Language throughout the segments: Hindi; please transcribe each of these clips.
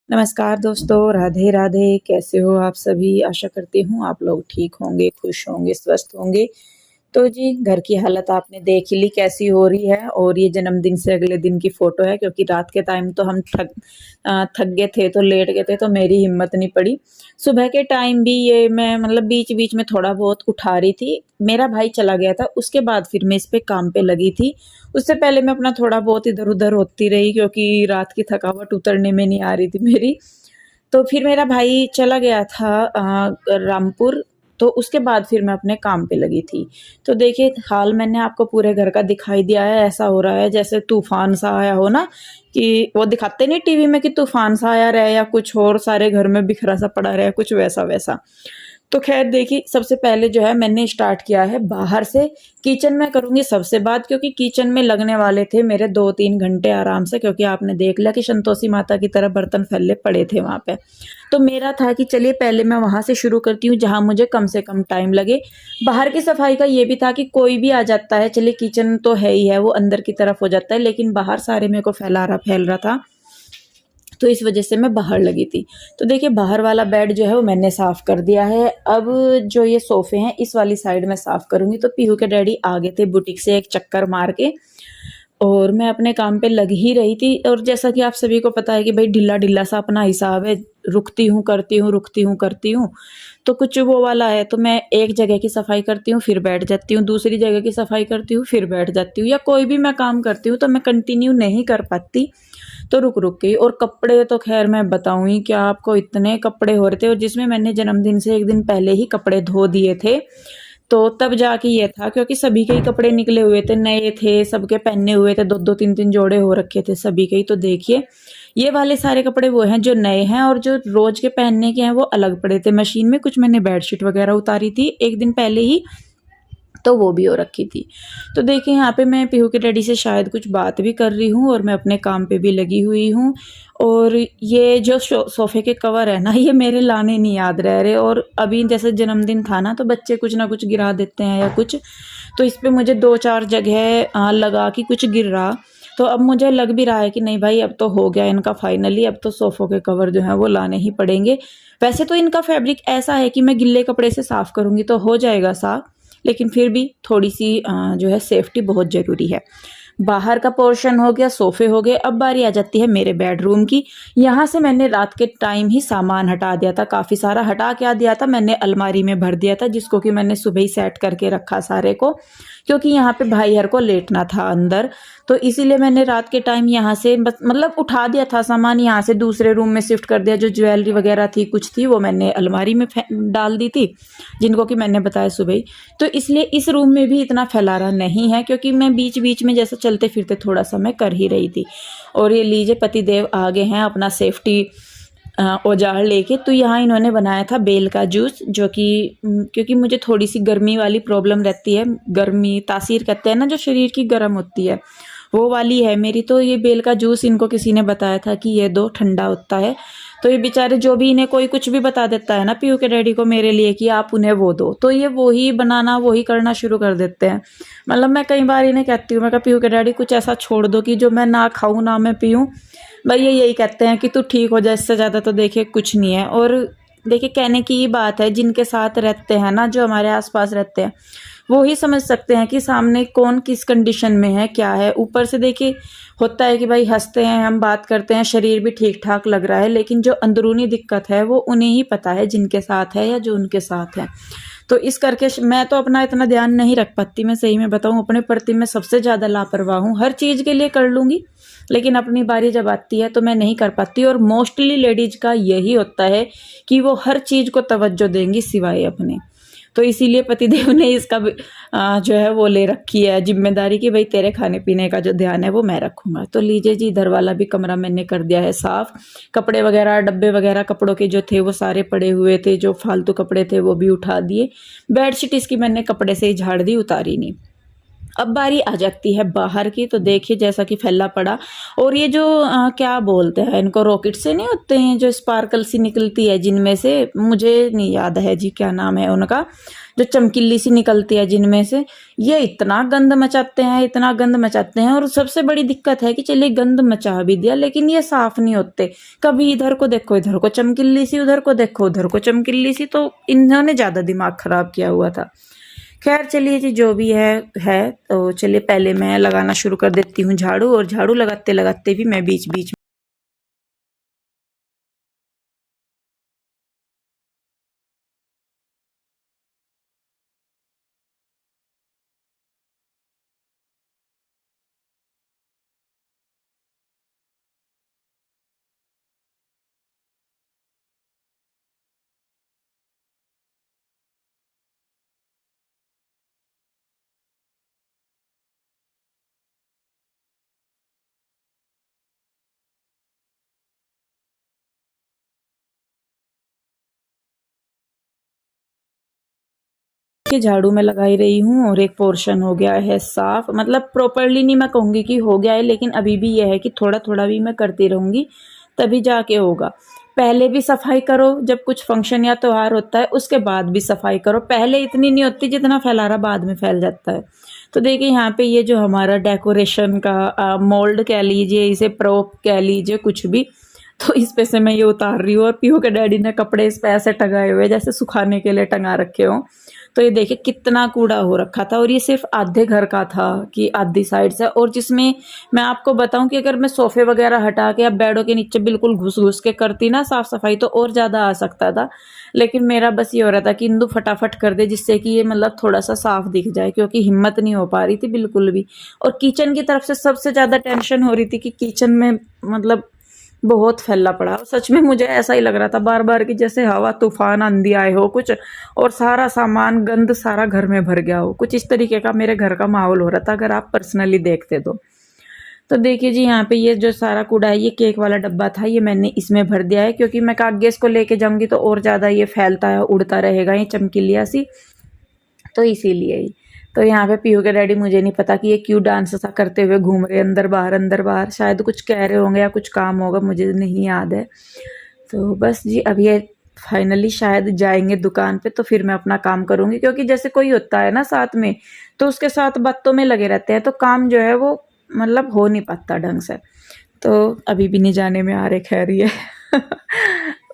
नमस्कार दोस्तों, राधे राधे। कैसे हो आप सभी? आशा करती हूँ आप लोग ठीक होंगे, खुश होंगे, स्वस्थ होंगे। तो जी, घर की हालत आपने देख ही ली कैसी हो रही है। और ये जन्मदिन से अगले दिन की फ़ोटो है, क्योंकि रात के टाइम तो हम थक गए थे, तो लेट गए थे, तो मेरी हिम्मत नहीं पड़ी। सुबह के टाइम भी ये मैं मतलब बीच-बीच में थोड़ा बहुत उठा रही थी। मेरा भाई चला गया था, उसके बाद फिर मैं इस पे काम पे लगी थी। उससे पहले मैं अपना थोड़ा बहुत इधर-उधर होती रही, क्योंकि रात की थकावट उतरने में नहीं आ रही थी मेरी। तो फिर मेरा भाई चला गया था रामपुर, तो उसके बाद फिर मैं अपने काम पे लगी थी। तो देखिए, हाल मैंने आपको पूरे घर का दिखाई दिया है। ऐसा हो रहा है जैसे तूफ़ान सा आया हो ना, कि वो दिखाते नहीं टीवी में कि तूफ़ान सा आया रहे या कुछ और सारे घर में बिखरा सा पड़ा रहे, कुछ वैसा-वैसा। तो ख़ैर देखिए, सबसे पहले जो है मैंने स्टार्ट किया है बाहर से। किचन में करूँगी सबसे बाद, क्योंकि किचन में लगने वाले थे मेरे 2-3 घंटे आराम से, क्योंकि आपने देख लिया कि संतोषी माता की तरह बर्तन फैले पड़े थे वहाँ पे। तो मेरा था कि चलिए पहले मैं वहाँ से शुरू करती हूँ जहाँ मुझे कम से कम टाइम लगे। बाहर की सफाई का ये भी था कि कोई भी आ जाता है, चलिए किचन तो है ही है, वो अंदर की तरफ हो जाता है, लेकिन बाहर सारे मेरे को फैल रहा था। तो इस वजह से मैं बाहर लगी थी। तो देखिए, बाहर वाला बेड जो है वो मैंने साफ़ कर दिया है। अब जो ये सोफ़े हैं इस वाली साइड मैं साफ़ करूँगी। तो पीहू के डैडी आ गए थे बुटीक से एक चक्कर मार के, और मैं अपने काम पे लग ही रही थी। और जैसा कि आप सभी को पता है कि भई ढीला-ढीला सा अपना हिसाब है, रुकती हूँ, करती हूँ, रुकती हूँ, करती हूँ। तो कुछ वो वाला है, तो मैं एक जगह की सफाई करती हूँ, फिर बैठ जाती हूँ, दूसरी जगह की सफाई करती हूँ, फिर बैठ जाती हूँ, या कोई भी मैं काम करती हूँ तो मैं कंटिन्यू नहीं कर पाती, तो रुक-रुक के। और कपड़े तो ख़ैर मैं बताऊँ ही क्या आपको, इतने कपड़े हो रहे थे, और जिसमें मैंने जन्मदिन से 1 दिन पहले ही कपड़े धो दिए थे। तो तब जाके ये था, क्योंकि सभी के ही कपड़े निकले हुए थे, नए थे, सबके पहने हुए थे, 2-2 3-3 जोड़े हो रखे थे सभी के ही। तो देखिए, ये वाले सारे कपड़े वो हैं जो नए हैं, और जो रोज़ के पहनने के हैं वो अलग पड़े थे मशीन में। कुछ मैंने बेडशीट वग़ैरह उतारी थी 1 दिन पहले ही, तो वो भी हो रखी थी। तो देखिए, यहाँ पे मैं पीहू के डैडी से शायद कुछ बात भी कर रही हूँ, और मैं अपने काम पे भी लगी हुई हूँ। और ये जो सोफ़े के कवर है ना, ये मेरे लाने नहीं याद रह रहे। और अभी जैसे जन्मदिन था ना, तो बच्चे कुछ ना कुछ गिरा देते हैं या कुछ, तो इस पे मुझे 2-4 जगह लगा कि कुछ गिर रहा। तो अब मुझे लग भी रहा है कि नहीं भाई, अब तो हो गया इनका फाइनली, अब तो सोफ़ों के कवर जो हैं वो लाने ही पड़ेंगे। वैसे तो इनका फैब्रिक ऐसा है कि मैं गिल्ले कपड़े से साफ़ करूँगी तो हो जाएगा साफ़, लेकिन फिर भी थोड़ी-सी जो है सेफ्टी बहुत ज़रूरी है। बाहर का पोर्शन हो गया, सोफ़े हो गए, अब बारी आ जाती है मेरे बेडरूम की। यहाँ से मैंने रात के टाइम ही सामान हटा दिया था, काफ़ी सारा हटा क्या दिया था, मैंने अलमारी में भर दिया था, जिसको कि मैंने सुबह ही सेट करके रखा सारे को, क्योंकि यहाँ पे भाई हर को लेटना था अंदर। तो इसीलिए मैंने रात के टाइम यहाँ से बस मतलब उठा दिया था सामान, यहाँ से दूसरे रूम में शिफ्ट कर दिया। जो ज्वेलरी वगैरह थी, कुछ थी, वो मैंने अलमारी में डाल दी थी, जिनको कि मैंने बताया सुबह ही। तो इसलिए इस रूम में भी इतना फैलारा नहीं है, क्योंकि मैं बीच-बीच में जैसे चलते-फिरते थोड़ा-सा मैं कर ही रही थी। और ये लीजिए, पतिदेव आ गए हैं अपना सेफ्टी औज़ार लेके। तो यहाँ इन्होंने बनाया था बेल का जूस, जो कि क्योंकि मुझे थोड़ी-सी गर्मी वाली प्रॉब्लम रहती है, गर्मी तासीर कहते हैं ना, जो शरीर की गर्म होती है, वो वाली है मेरी। तो ये बेल का जूस इनको किसी ने बताया था कि ये दो, ठंडा होता है। तो ये बेचारे, जो भी इन्हें कोई कुछ भी बता देता है ना पीयू के डैडी को मेरे लिए कि आप उन्हें वो दो, तो ये वही बनाना, वही करना शुरू कर देते हैं। मतलब मैं कई बार इन्हें कहती हूँ, मैं कहा पीयू के डैडी कुछ ऐसा छोड़ दो कि जो मैं ना खाऊँ ना मैं पीऊँ। भाई ये यही कहते हैं कि तू ठीक हो जाए, इससे ज़्यादा तो देखिए कुछ नहीं है। और देखिए, कहने की ये बात है, जिनके साथ रहते हैं ना, जो हमारे आस-पास रहते हैं, वो ही समझ सकते हैं कि सामने कौन किस कंडीशन में है, क्या है। ऊपर से देखिए, होता है कि भाई हँसते हैं, हम बात करते हैं, शरीर भी ठीक-ठाक लग रहा है, लेकिन जो अंदरूनी दिक्कत है वो उन्हें ही पता है, जिनके साथ है या जो उनके साथ है। तो इस करके मैं तो अपना इतना ध्यान नहीं रख पाती, मैं सही में बताऊँ, अपने प्रति मैं सबसे ज़्यादा लापरवाह हूँ। हर चीज़ के लिए कर लूँगी, लेकिन अपनी बारी जब आती है तो मैं नहीं कर पाती। और मोस्टली लेडीज़ का यही होता है कि वो हर चीज़ को तवज्जो देंगी सिवाय अपने। तो इसीलिए पतिदेव ने इसका जो है वो ले रखी है ज़िम्मेदारी कि भई तेरे खाने-पीने का जो ध्यान है वो मैं रखूँगा। तो लीजिए जी, इधर वाला भी कमरा मैंने कर दिया है साफ़। कपड़े वग़ैरह, डब्बे वग़ैरह कपड़ों के जो थे वो सारे पड़े हुए थे, जो फालतू कपड़े थे वो भी उठा दिए। बेडशीट इसकी मैंने कपड़े से ही झाड़ दी, उतारी नहीं। अब बारी आ जाती है बाहर की। तो देखिए जैसा कि फैला पड़ा, और ये जो क्या बोलते हैं इनको, रॉकेट से नहीं होते हैं जो स्पार्कल सी निकलती है जिनमें से, मुझे नहीं याद है जी क्या नाम है उनका, जो चमकीली सी निकलती है जिनमें से, ये इतना गंद मचाते हैं, इतना गंद मचाते हैं। और सबसे बड़ी दिक्कत है कि चलिए गंद मचा भी दिया लेकिन ये साफ नहीं होते। कभी इधर को देखो इधर को चमकीली सी, उधर को देखो उधर को चमकीली सी, तो इन्होंने ज्यादा दिमाग खराब किया हुआ था। खैर चलिए जी, जो भी है तो चलिए पहले मैं लगाना शुरू कर देती हूँ झाड़ू, और झाड़ू लगाते लगाते भी मैं बीच बीच के झाड़ू में लगाई रही हूँ, और एक पोर्शन हो गया है साफ। मतलब प्रॉपरली नहीं मैं कहूँगी कि हो गया है, लेकिन अभी भी यह है कि थोड़ा थोड़ा भी मैं करती रहूँगी तभी जाके होगा। पहले भी सफाई करो जब कुछ फंक्शन या त्योहार होता है, उसके बाद भी सफाई करो। पहले इतनी नहीं होती जितना फैलारा बाद में फैल जाता है। तो देखिए यहाँ पे ये जो हमारा डेकोरेशन का मोल्ड कह लीजिए, इसे प्रोप कह लीजिए, कुछ भी, तो इस पे से मैं ये उतार रही हूँ। और पीहू के डैडी ने कपड़े इस पे ऐसे टंगाए हुए जैसे सुखाने के लिए टंगा रखे हों। तो ये देखिए कितना कूड़ा हो रखा था, और ये सिर्फ आधे घर का था कि आधी साइड से। और जिसमें मैं आपको बताऊं कि अगर मैं सोफे वगैरह हटा के अब बेडों के नीचे बिल्कुल घुस घुस के करती ना साफ सफाई, तो और ज्यादा आ सकता था। लेकिन मेरा बस ये हो रहा था कि इंदु फटाफट कर दे जिससे कि ये मतलब थोड़ा सा साफ दिख जाए, क्योंकि हिम्मत नहीं हो पा रही थी बिल्कुल भी। और किचन की तरफ से सबसे ज्यादा टेंशन हो रही थी कि किचन में मतलब बहुत फैला पड़ा। सच में मुझे ऐसा ही लग रहा था बार बार कि जैसे हवा तूफान आंधी आए हो कुछ, और सारा सामान गंद सारा घर में भर गया हो। कुछ इस तरीके का मेरे घर का माहौल हो रहा था अगर आप पर्सनली देखते तो देखिए जी यहाँ पे ये जो सारा कूड़ा है, ये केक वाला डब्बा था, ये मैंने इसमें भर दिया है, क्योंकि मैं आगे इसको लेके जाऊंगी तो और ज्यादा ये फैलता है, उड़ता रहेगा ये चमकीलिया सी, तो इसीलिए ही। तो यहाँ पे पीहू के डैडी, मुझे नहीं पता कि ये क्यों डांस सा करते हुए घूम रहे अंदर बाहर अंदर बाहर, शायद कुछ कह रहे होंगे या कुछ काम होगा, मुझे नहीं याद है। तो बस जी अब ये फाइनली शायद जाएंगे दुकान पे, तो फिर मैं अपना काम करूंगी, क्योंकि जैसे कोई होता है ना साथ में तो उसके साथ बातों में लगे रहते हैं, तो काम जो है वो मतलब हो नहीं पाता ढंग से। तो अभी भी नहीं जाने में आ रहे, खैर ये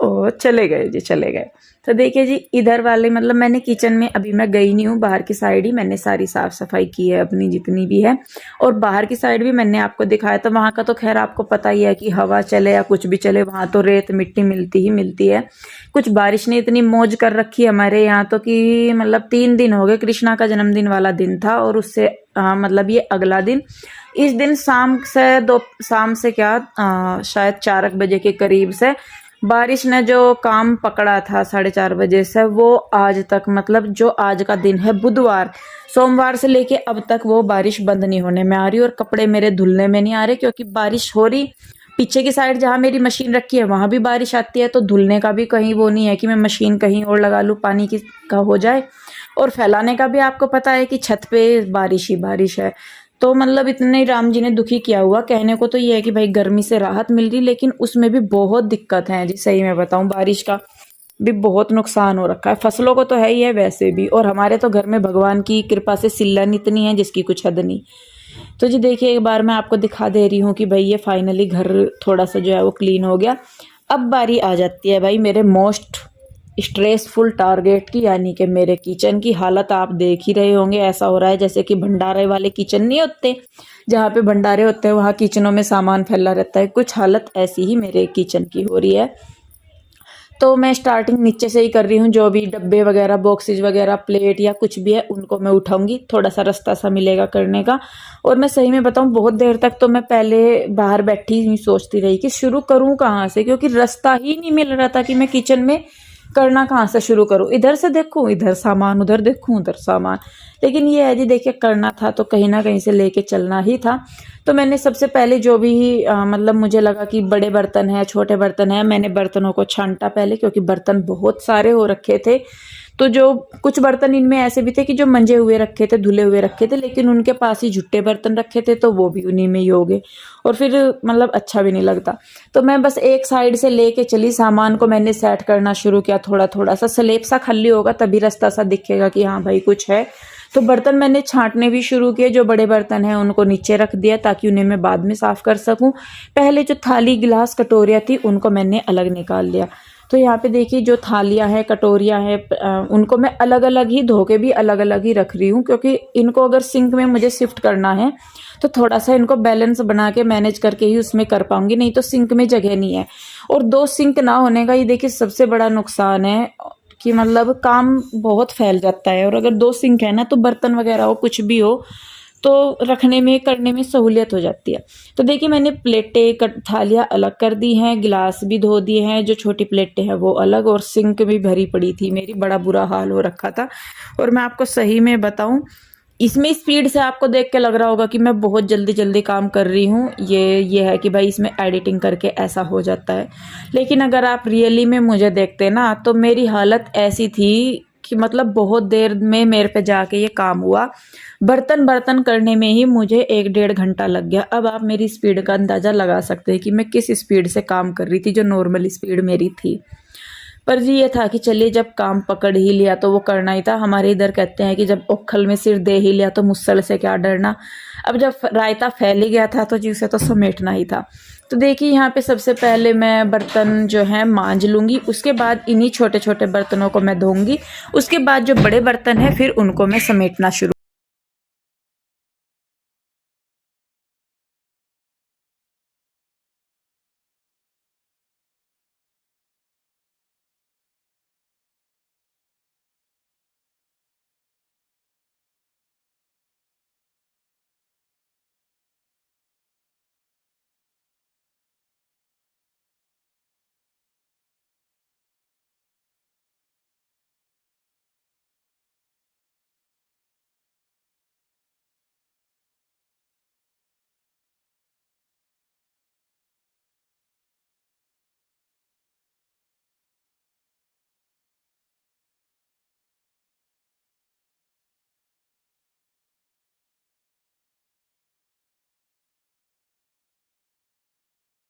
ओ चले गए जी, चले गए। तो देखिए जी इधर वाले मतलब मैंने किचन में अभी मैं गई नहीं हूँ, बाहर की साइड ही मैंने सारी साफ सफाई की है अपनी जितनी भी है। और बाहर की साइड भी मैंने आपको दिखाया, तो वहाँ का तो खैर आपको पता ही है कि हवा चले या कुछ भी चले वहाँ तो रेत मिट्टी मिलती ही मिलती है। कुछ बारिश ने इतनी मौज कर रखी हमारे यहाँ तो कि मतलब 3 दिन हो गए, कृष्णा का जन्मदिन वाला दिन था और उससे मतलब ये अगला दिन, इस दिन शाम से क्या शायद 4 बजे के करीब से बारिश ने जो काम पकड़ा था 4:30 बजे से, वो आज तक, मतलब जो आज का दिन है बुधवार, सोमवार से लेके अब तक वो बारिश बंद नहीं होने में आ रही। और कपड़े मेरे धुलने में नहीं आ रहे, क्योंकि बारिश हो रही पीछे की साइड जहाँ मेरी मशीन रखी है वहां भी बारिश आती है, तो धुलने का भी कहीं वो नहीं है कि मैं मशीन कहीं और लगा लूँ पानी की का हो जाए। और फैलाने का भी आपको पता है कि छत पे बारिश ही बारिश है। तो मतलब इतने राम जी ने दुखी किया हुआ। कहने को तो ये है कि भाई गर्मी से राहत मिल रही, लेकिन उसमें भी बहुत दिक्कत है जी, सही में बताऊं बारिश का भी बहुत नुकसान हो रखा है। फसलों को तो है ही है वैसे भी, और हमारे तो घर में भगवान की कृपा से सिल्लन इतनी है जिसकी कुछ हद नहीं। तो जी देखिए एक बार मैं आपको दिखा दे रही हूँ कि भाई ये फाइनली घर थोड़ा सा जो है वो क्लीन हो गया। अब बारी आ जाती है भाई मेरे मोस्ट स्ट्रेसफुल टारगेट की, यानी कि मेरे किचन की हालत आप देख ही रहे होंगे। ऐसा हो रहा है जैसे कि भंडारे वाले किचन नहीं होते, जहाँ पे भंडारे होते हैं वहाँ किचनों में सामान फैला रहता है, कुछ हालत ऐसी ही मेरे किचन की हो रही है। तो मैं स्टार्टिंग नीचे से ही कर रही हूँ, जो भी डब्बे वगैरह बॉक्सेज वगैरह प्लेट या कुछ भी है उनको मैं उठाऊंगी, थोड़ा सा रास्ता सा मिलेगा करने का। और मैं सही में बताऊँ बहुत देर तक तो मैं पहले बाहर बैठी ही सोचती रही कि शुरू करूँ कहाँ से, क्योंकि रास्ता ही नहीं मिल रहा था कि मैं किचन में करना कहाँ से शुरू करूँ। इधर से देखूँ इधर सामान, उधर देखूँ उधर सामान, लेकिन ये है जी देखिए करना था तो कहीं ना कहीं से लेके चलना ही था। तो मैंने सबसे पहले जो भी मतलब मुझे लगा कि बड़े बर्तन है छोटे बर्तन है, मैंने बर्तनों को छांटा पहले, क्योंकि बर्तन बहुत सारे हो रखे थे। तो जो कुछ बर्तन इनमें ऐसे भी थे कि जो मंजे हुए रखे थे, धुले हुए रखे थे, लेकिन उनके पास ही झुट्टे बर्तन रखे थे, तो वो भी उन्हीं में ही हो गए और फिर मतलब अच्छा भी नहीं लगता। तो मैं बस एक साइड से लेके चली, सामान को मैंने सेट करना शुरू किया, थोड़ा थोड़ा सा स्लेब सा खाली होगा तभी रास्ता सा दिखेगा कि हाँ भाई कुछ है। तो बर्तन मैंने छांटने भी शुरू किए, जो बड़े बर्तन हैं उनको नीचे रख दिया ताकि उन्हें मैं बाद में साफ कर सकूं। पहले जो थाली गिलास कटोरियाँ थी उनको मैंने अलग निकाल लिया। तो यहाँ पे देखिए जो थालियाँ हैं, कटोरियाँ हैं, उनको मैं अलग अलग ही धो के भी अलग अलग ही रख रही हूँ, क्योंकि इनको अगर सिंक में मुझे शिफ्ट करना है तो थोड़ा सा इनको बैलेंस बना के मैनेज करके ही उसमें कर पाऊंगी, नहीं तो सिंक में जगह नहीं है। और दो सिंक ना होने का ये देखिए सबसे बड़ा नुकसान है कि मतलब काम बहुत फैल जाता है। और अगर दो सिंक है ना तो बर्तन वगैरह हो कुछ भी हो तो रखने में करने में सहूलियत हो जाती है। तो देखिए मैंने प्लेटें थालियाँ अलग कर दी हैं, गिलास भी धो दिए हैं, जो छोटी प्लेटें हैं वो अलग, और सिंक भी भरी पड़ी थी मेरी, बड़ा बुरा हाल हो रखा था। और मैं आपको सही में बताऊं, इसमें स्पीड से आपको देख के लग रहा होगा कि मैं बहुत जल्दी जल्दी काम कर रही हूँ, ये है कि भाई इसमें एडिटिंग करके ऐसा हो जाता है। लेकिन अगर आप रियली में मुझे देखते ना तो मेरी हालत ऐसी थी कि मतलब बहुत देर में मेरे पे जाके ये काम हुआ। बर्तन बर्तन करने में ही मुझे 1-1.5 घंटा लग गया। अब आप मेरी स्पीड का अंदाज़ा लगा सकते हैं कि मैं किस स्पीड से काम कर रही थी, जो नॉर्मल स्पीड मेरी थी। पर जी ये था कि चलिए जब काम पकड़ ही लिया तो वो करना ही था। हमारे इधर कहते हैं कि जब ओखल में सिर दे ही लिया तो मुसल से क्या डरना। अब जब रायता फैल ही गया था तो जी उसे तो समेटना ही था। तो देखिए यहाँ पे सबसे पहले मैं बर्तन जो है मांज लूँगी, उसके बाद इन्हीं छोटे छोटे बर्तनों को मैं धोऊंगी, उसके बाद जो बड़े बर्तन हैं फिर उनको मैं समेटना शुरू।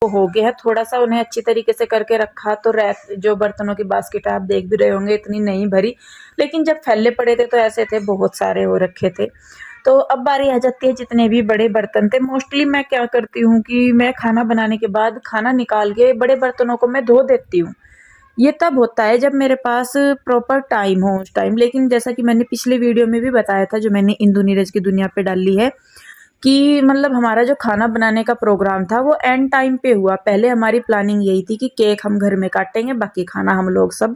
हो गया है थोड़ा सा, उन्हें अच्छी तरीके से करके रखा तो रैक जो बर्तनों की बास्केट आप देख भी रहे होंगे इतनी नहीं भरी, लेकिन जब फैले पड़े थे तो ऐसे थे, बहुत सारे हो रखे थे। तो अब बारी आ जाती है जितने भी बड़े बर्तन थे। मोस्टली मैं क्या करती हूँ कि मैं खाना बनाने के बाद खाना निकाल के बड़े बर्तनों को मैं धो देती हूँ। ये तब होता है जब मेरे पास प्रॉपर टाइम हो उस टाइम। लेकिन जैसा कि मैंने पिछले वीडियो में भी बताया था, जो मैंने इंदु नीरज की दुनिया पे डाली है, कि मतलब हमारा जो खाना बनाने का प्रोग्राम था वो एंड टाइम पे हुआ। पहले हमारी प्लानिंग यही थी कि केक हम घर में काटेंगे, बाकी खाना हम लोग सब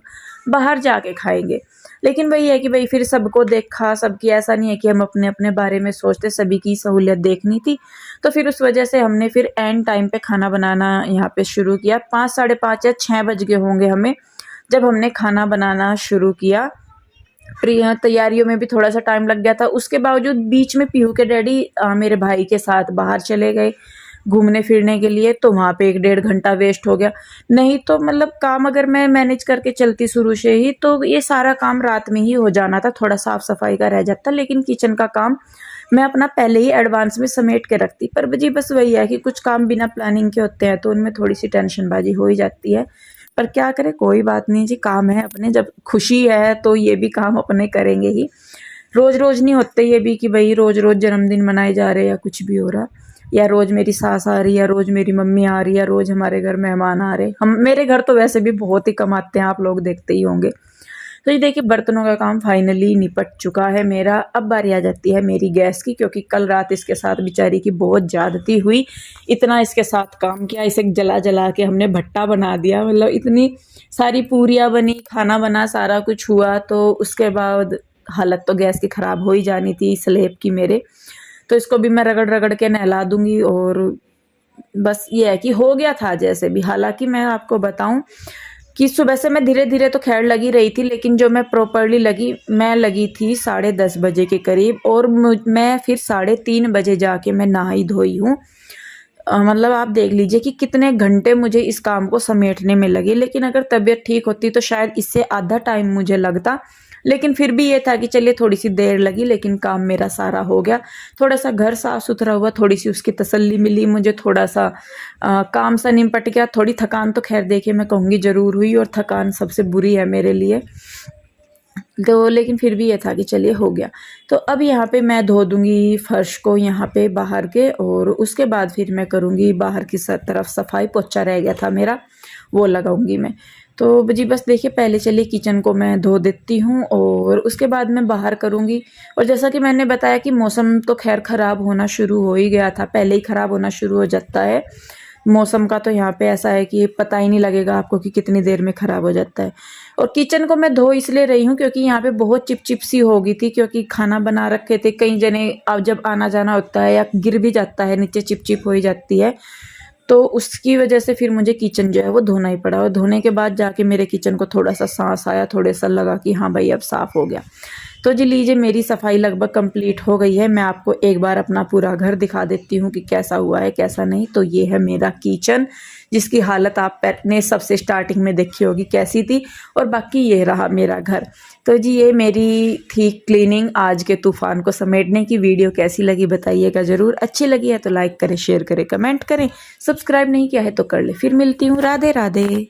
बाहर जाके खाएंगे। लेकिन वही है कि भाई फिर सबको देखा, सबकी ऐसा नहीं है कि हम अपने अपने बारे में सोचते, सभी की सहूलियत देखनी थी। तो फिर उस वजह से हमने फिर एंड टाइम पे खाना बनाना यहाँ पे शुरू किया। 5, साढ़े 5 या 6 बज गए होंगे हमें जब हमने खाना बनाना शुरू किया। फिर यहाँ तैयारियों में भी थोड़ा सा टाइम लग गया था। उसके बावजूद बीच में पीहू के डैडी मेरे भाई के साथ बाहर चले गए घूमने फिरने के लिए, तो वहाँ पे 1-1.5 घंटा वेस्ट हो गया। नहीं तो मतलब काम अगर मैं मैनेज करके चलती शुरू से ही तो ये सारा काम रात में ही हो जाना था, थोड़ा साफ सफाई का रह जाता, लेकिन किचन का काम मैं अपना पहले ही एडवांस में समेट के रखती। पर जी बस वही है कि कुछ काम बिना प्लानिंग के होते हैं तो उनमें थोड़ी सी टेंशनबाजी हो ही जाती है। पर क्या करें, कोई बात नहीं जी, काम है अपने, जब खुशी है तो ये भी काम अपने करेंगे ही। रोज रोज नहीं होते ये भी कि भाई रोज रोज जन्मदिन मनाए जा रहे या कुछ भी हो रहा, या रोज मेरी सास आ रही है, रोज मेरी मम्मी आ रही है, रोज हमारे घर मेहमान आ रहे। हम मेरे घर तो वैसे भी बहुत ही कम आते हैं, आप लोग देखते ही होंगे। तो ये देखिए बर्तनों का काम फाइनली निपट चुका है मेरा। अब बारी आ जाती है मेरी गैस की, क्योंकि कल रात इसके साथ बेचारी की बहुत ज्यादती हुई। इतना इसके साथ काम किया, इसे जला जला के हमने भट्टा बना दिया। मतलब इतनी सारी पूरियाँ बनी, खाना बना, सारा कुछ हुआ, तो उसके बाद हालत तो गैस की खराब हो ही जानी थी स्लेब की मेरे। तो इसको भी मैं रगड़ रगड़ के नहला दूंगी। और बस ये है कि हो गया था जैसे भी। हालांकि मैं आपको बताऊं कि सुबह से मैं धीरे धीरे तो खैर लगी रही थी, लेकिन जो मैं प्रॉपरली लगी, मैं लगी थी 10:30 बजे के करीब, और मैं फिर 3:30 बजे जाके मैं नहाई धोई हूँ। मतलब आप देख लीजिए कि कितने घंटे मुझे इस काम को समेटने में लगे। लेकिन अगर तबीयत ठीक होती तो शायद इससे आधा टाइम मुझे लगता, लेकिन फिर भी ये था कि चलिए थोड़ी सी देर लगी, लेकिन काम मेरा सारा हो गया। थोड़ा सा घर साफ सुथरा हुआ, थोड़ी सी उसकी तसल्ली मिली मुझे, थोड़ा सा काम सा निपट गया। थोड़ी थकान तो खैर देखिए मैं कहूँगी ज़रूर हुई, और थकान सबसे बुरी है मेरे लिए। तो लेकिन फिर भी ये था कि चलिए हो गया। तो अब यहाँ पे मैं धो दूँगी फ़र्श को यहाँ पे बाहर के, और उसके बाद फिर मैं करूँगी बाहर की तरफ सफाई। पोछा रह गया था मेरा, वो लगाऊंगी मैं। तो जी बस देखिए, पहले चलिए किचन को मैं धो देती हूँ और उसके बाद मैं बाहर करूँगी। और जैसा कि मैंने बताया कि मौसम तो खैर ख़राब होना शुरू हो ही गया था, पहले ही ख़राब होना शुरू हो जाता है मौसम का। तो यहाँ पे ऐसा है कि पता ही नहीं लगेगा आपको कि कितनी देर में ख़राब हो जाता है। और किचन को मैं धो इसलिए रही हूँ क्योंकि यहाँ पे बहुत चिपचिप सी हो गई थी, क्योंकि खाना बना रखे थे। कई जने अब जब आना जाना होता है या गिर भी जाता है नीचे, चिपचिप हो ही जाती है। तो उसकी वजह से फिर मुझे किचन जो है वो धोना ही पड़ा, और धोने के बाद जाके मेरे किचन को थोड़ा सा सांस आया, थोड़ा सा लगा कि हाँ भाई अब साफ़ हो गया। तो जी लीजिए, मेरी सफाई लगभग कंप्लीट हो गई है। मैं आपको एक बार अपना पूरा घर दिखा देती हूँ कि कैसा हुआ है कैसा नहीं। तो ये है मेरा किचन, जिसकी हालत आपने सबसे स्टार्टिंग में देखी होगी कैसी थी, और बाकी ये रहा मेरा घर। तो जी ये मेरी थी क्लीनिंग आज के तूफान को समेटने की। वीडियो कैसी लगी बताइएगा ज़रूर। अच्छी लगी है तो लाइक करें, शेयर करें, कमेंट करें। सब्सक्राइब नहीं किया है तो कर ले। फिर मिलती हूँ। राधे राधे।